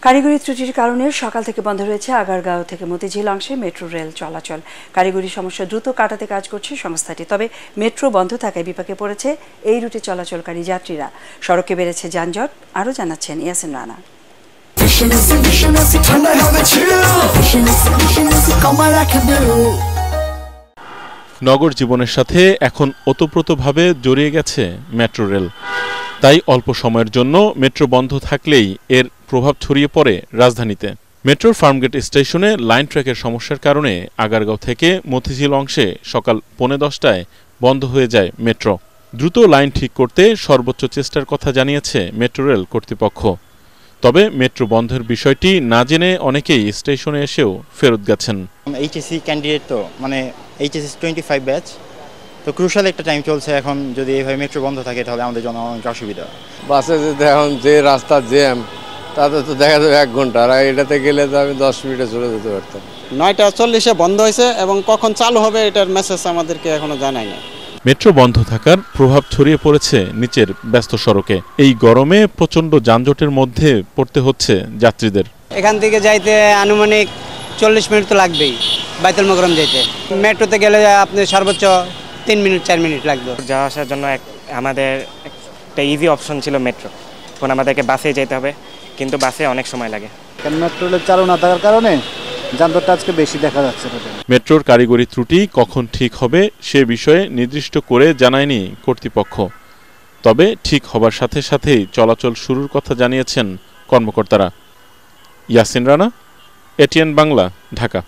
কারিগরি ত্রুটির কারণে সকাল থেকে বন্ধ রয়েছে আগারগাঁও থেকে মতিঝিল অংশে মেট্রো রেল চলাচল। কারিগরি সমস্যা দ্রুত কাটাতে কাজ করছে সংস্থাটি। তবে মেট্রো বন্ধ থাকায় বিপাকে পড়েছে এই রুটে চলাচলকারী যাত্রীরা। সড়কে বেড়েছে যানজট। আরও জানাচ্ছেন ইয়াসিন রানা। নগর জীবনের সাথে এখন ওতপ্রোতভাবে জড়িয়ে গেছে মেট্রো রেল। তাই অল্প সময়ের জন্য মেট্রো বন্ধ থাকলেই এর প্রভাব ছড়িয়ে পড়ে রাজধানীতে। মেট্রোর ফার্মগেট স্টেশনে লাইন ট্র্যাকের সমস্যার কারণে আগারগাঁও থেকে মতিঝিল অংশে সকাল 10:45টায় বন্ধ হয়ে যায় মেট্রো। দ্রুত লাইন ঠিক করতে সর্বোচ্চ চেষ্টার কথা জানিয়েছে মেট্রো রেল কর্তৃপক্ষ। তবে মেট্রো বন্ধের বিষয়টি না জেনে অনেকেই স্টেশনে এসেও ফেরত গেছেন। এইচএসসি ক্যান্ডিডেট তো এইচএসসি 25 ব্যাচ, তো ক্রুশাল একটা টাইম চলছে। এখন যদি এইভাবে মেট্রো বন্ধ থাকে তাহলে আমাদের জন্য অনেক অসুবিধা। বাসে যদি এখন যে রাস্তা জ্যাম, তাতে তো দেখা যাবে 1 ঘন্টা, আর এটাতে গেলে তো আমি 10 মিনিটে চলে যেতে পারতাম। 9:40-এ বন্ধ হয়েছে এবং কখন চালু হবে এটার মেসেজ আমাদেরকে এখনো জানায় না। মেট্রো বন্ধ থাকার প্রভাব ছড়িয়ে পড়েছে নিচের ব্যস্ত সড়কে। এই গরমে প্রচণ্ড যানজটের মধ্যে পড়তে হচ্ছে যাত্রীদের। এখান থেকে যাইতে আনুমানিক 40 মিনিট তো লাগবেই বাইতুল মোকরম যাইতে। মেট্রোতে গেলে আপনি সর্বোচ্চ 3 মিনিট 4 মিনিট লাগবে। যাওয়া আসার জন্য আমাদের একটা ইজি অপশন ছিল মেট্রো। এখন আমাদেরকে বাসে যেতে হবে, কিন্তু বাসে অনেক সময় লাগে। মেট্রো রেল চালু না থাকার কারণে যানজটটা আজকে বেশি দেখা যাচ্ছে। মেট্রোর কারিগরি ত্রুটি কখন ঠিক হবে সে বিষয়ে নির্দিষ্ট করে জানায়নি কর্তৃপক্ষ। তবে ঠিক হবার সাথে সাথেই চলাচল শুরুর কথা জানিয়েছেন কর্মকর্তারা। ইয়াসিন রানা, এটিএন বাংলা, ঢাকা।